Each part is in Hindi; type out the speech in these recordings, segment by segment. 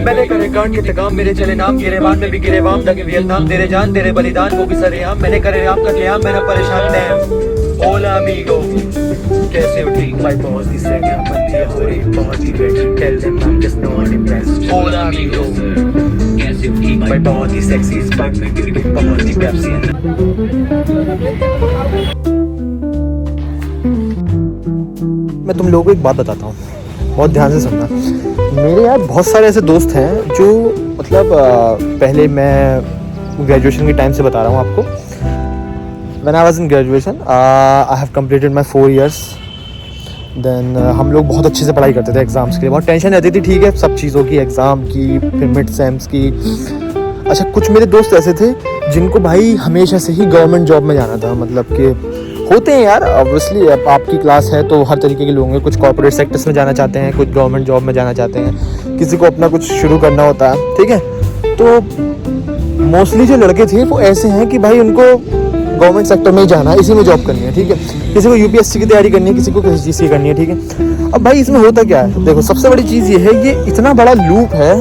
मैंने करे कांड के तकाम मेरे चले नाम गिरेवान में भी गिरेवाम दगे वियतनाम तेरे जान तेरे बलिदान वो भी सरेआम मैंने करे राम का क़याम मैंने परेशान नैम ओला अमीगो कैसे उठी माय बॉस दिस सेकंड बंदी हो रही बहुत ही great tell them I am just not impressed ओला अमीगो कैसे उठी माय बहुत ही सेक्सी इस बाइक में गिर गई बहुत ही पेप्सी मैं तुम लोगों को एक बात बताता हूँ, बहुत ध्यान से सुनना। मेरे यार बहुत सारे ऐसे दोस्त हैं जो मतलब पहले मैं ग्रेजुएशन के टाइम से बता रहा हूँ आपको। When I was in graduation I have completed my 4 years। Then हम लोग बहुत अच्छे से पढ़ाई करते थे एग्ज़ाम्स के लिए, बहुत टेंशन रहती थी, ठीक है, सब चीज़ों की, एग्ज़ाम की, फिर मिड सेम्स की। अच्छा, कुछ मेरे दोस्त ऐसे थे जिनको भाई हमेशा से ही गवर्नमेंट जॉब में जाना था, मतलब कि होते हैं यार ऑब्वियसली, अब आपकी क्लास है तो हर तरीके के लोग होंगे, कुछ कॉर्पोरेट सेक्टर्स में जाना चाहते हैं, कुछ गवर्नमेंट जॉब में जाना चाहते हैं, किसी को अपना कुछ शुरू करना होता है, ठीक है। तो मोस्टली जो लड़के थे वो ऐसे हैं कि भाई उनको गवर्नमेंट सेक्टर में ही जाना है, इसी में जॉब करनी है, ठीक है। किसी को यूपीएससी की तैयारी करनी है, किसी को किसी चीज़ की करनी है, ठीक है। अब भाई इसमें होता क्या है, देखो सबसे बड़ी चीज़ ये है, ये इतना बड़ा लूप है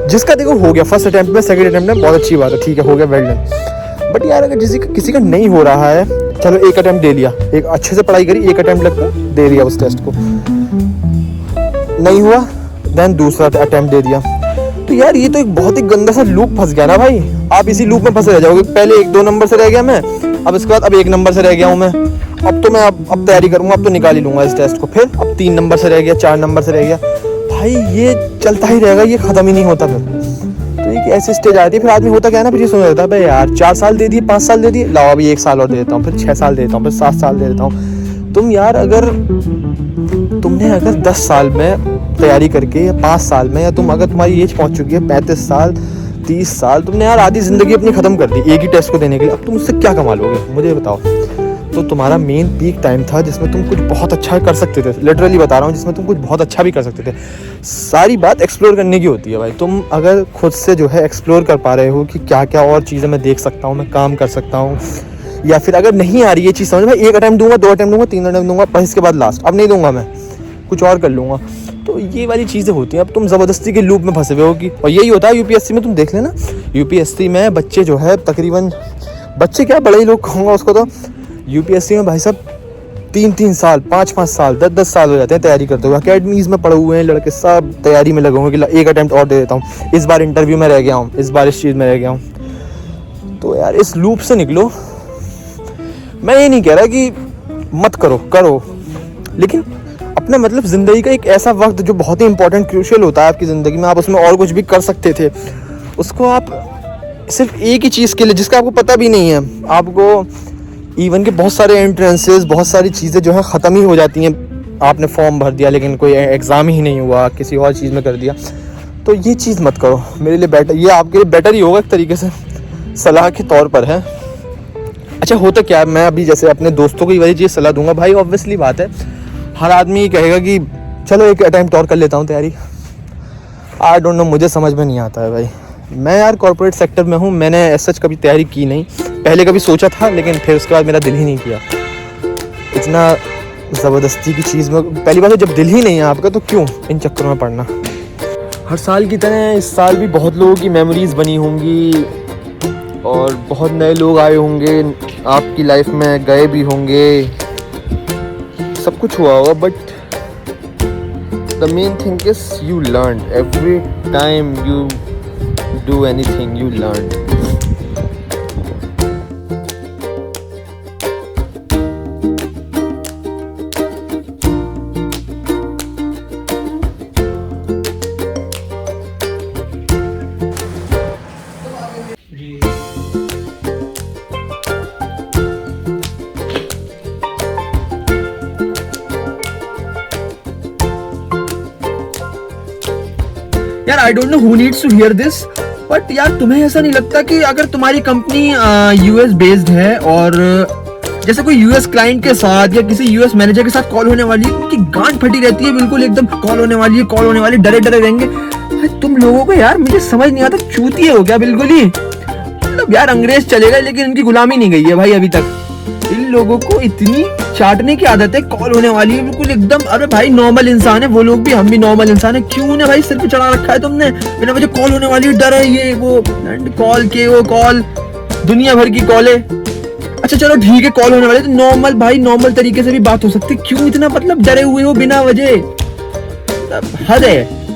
जिसका देखो हो गया फर्स्ट अटैम्प्ट में, सेकंड अटैम्प्ट में, बहुत अच्छी बात है, ठीक है, हो गया, वेल डन। बट यार अगर किसी का नहीं हो रहा है, चलो एक अटैम्प्ट दे लिया, एक अच्छे से पढ़ाई करी, एक अटैम्प्ट लगता दे दिया उस टेस्ट को, नहीं हुआ, देन दूसरा अटैम्प्ट दे दिया। तो यार ये तो एक बहुत ही गंदा सा लूप फंस गया ना भाई, आप इसी लूप में फंसे रह जाओगे। पहले 1-2 नंबर से रह गया मैं, अब इसके बाद अब 1 नंबर से रह गया हूँ मैं, अब तो मैं अब तैयारी करूँगा, अब तो निकाल ही लूँगा इस टेस्ट को, फिर अब 3 नंबर से रह गया, 4 नंबर से रह गया, भाई ये चलता ही रहेगा, ये ख़त्म ही नहीं होता। फिर तो एक ऐसी स्टेज आती है, फिर आदमी होता क्या है ना, फिर ये सोच रहा था भाई यार 4 साल दे दिए, 5 साल दे दिए, लाओ अभी 1 साल और दे देता हूँ, फिर 6 साल दे देता हूँ, फिर 7 साल दे देता हूँ। तुम यार अगर तुमने 10 साल में तैयारी करके, या 5 साल में, या तुम्हारी एज पहुंच चुकी है 35 साल 30 साल, तुमने यार आधी ज़िंदगी अपनी ख़त्म कर दी एक ही टेस्ट को देने के लिए, अब तुम उससे क्या कमा लोगे मुझे बताओ। तो तुम्हारा मेन पीक टाइम था जिसमें तुम कुछ बहुत अच्छा कर सकते थे, लिटरली बता रहा हूँ, जिसमें तुम कुछ बहुत अच्छा भी कर सकते थे। सारी बात एक्सप्लोर करने की होती है भाई, तुम अगर खुद से जो है एक्सप्लोर कर पा रहे हो कि क्या क्या और चीज़ें मैं देख सकता हूँ, मैं काम कर सकता हूँ, या फिर अगर नहीं आ रही ये चीज़ समझ में, 1 अटैम्प्ट दूंगा, 2 अटैम्प्ट दूंगा, 3 अटैम्प्ट दूंगा, बस इसके बाद लास्ट, अब नहीं दूंगा, मैं कुछ और कर लूँगा। तो ये वाली चीज़ें होती हैं, अब तुम ज़बरदस्ती के लूप में फंसे हुए हो कि, और यही होता है यूपीएससी में, तुम देख लेना यूपीएससी में बच्चे जो है तकरीबन, बच्चे क्या बड़े ही लोग कहूँगा उसको, तो यूपीएससी में भाई साहब 3-3 साल 5-5 साल 10-10 साल हो जाते हैं तैयारी करते हुए। अकेडमीज़ में पढ़े हुए हैं लड़के, सब तैयारी में लगे हुए कि 1 अटैम्प्ट और दे देता हूँ, इस बार इंटरव्यू में रह गया हूँ, इस बार इस चीज़ में रह गया हूँ। तो यार इस लूप से निकलो। मैं ये नहीं कह रहा कि मत करो, लेकिन अपना मतलब ज़िंदगी का एक ऐसा वक्त जो बहुत ही इंपॉर्टेंट क्रूशियल होता है आपकी ज़िंदगी में, आप उसमें और कुछ भी कर सकते थे, उसको आप सिर्फ एक ही चीज़ के लिए, जिसका आपको पता भी नहीं है, आपको इवन के बहुत सारे एंट्रेंसेस, बहुत सारी चीज़ें जो है ख़त्म ही हो जाती हैं, आपने फॉर्म भर दिया लेकिन कोई एग्ज़ाम ही नहीं हुआ, किसी और चीज़ में कर दिया, तो ये चीज़ मत करो। मेरे लिए बेटर, ये आपके लिए बेटर ही होगा एक तरीके से, सलाह के तौर पर है। अच्छा होता क्या है, मैं अभी जैसे अपने दोस्तों को ये वाली चीज़ सलाह दूंगा भाई, ऑब्वियसली बात है हर आदमी कहेगा कि चलो 1 अटैम्प्ट और कर लेता हूँ तैयारी। आई डोंट नो, मुझे समझ में नहीं आता है भाई। मैं यार कॉर्पोरेट सेक्टर में हूँ, मैंने ऐसा कभी तैयारी की नहीं, पहले कभी सोचा था लेकिन फिर उसके बाद मेरा दिल ही नहीं किया। इतना ज़बरदस्ती की चीज़ में, पहली बात है जब दिल ही नहीं है आपका तो क्यों इन चक्करों में पड़ना। हर साल की तरह इस साल भी बहुत लोगों की मेमोरीज़ बनी होंगी और बहुत नए लोग आए होंगे आपकी लाइफ में, गए भी होंगे, सब कुछ हुआ होगा, but the main thing is you learn every time you do anything, you learn. I don't know who needs to hear this, but यार तुम्हें ऐसा नहीं लगता कि अगर तुम्हारी कंपनी यूएस बेस्ड है और जैसे कोई यूएस क्लाइंट के साथ या किसी यूएस मैनेजर के साथ कॉल होने वाली है, उनकी गांड फटी रहती है बिल्कुल एकदम, कॉल होने वाली है, कॉल होने वाली, डरे डरे रहेंगे भाई तुम लोगों को। यार मुझे समझ नहीं आता, चूतिए हो क्या बिल्कुल ही, मतलब यार अंग्रेज चले गए लेकिन इनकी गुलामी नहीं गई है भाई अभी तक। इन लोगों को इतनी चाटने की आदत है, कॉल होने वाली है बिल्कुल एकदम। अरे भाई नॉर्मल इंसान है वो लोग भी, हम भी नॉर्मल इंसान है, क्यों उन्हें भाई सिर पे चढ़ा रखा है तुमने बिना वजह, कॉल होने वाली है, डर है ये वो, कॉल के वो कॉल, दुनिया भर की कॉल है। अच्छा चलो ठीक है, कॉल होने वाले तो नॉर्मल भाई, नॉर्मल तरीके से भी बात हो सकती है, क्यों इतना मतलब डरे हुए हो बिना वजह, हद है।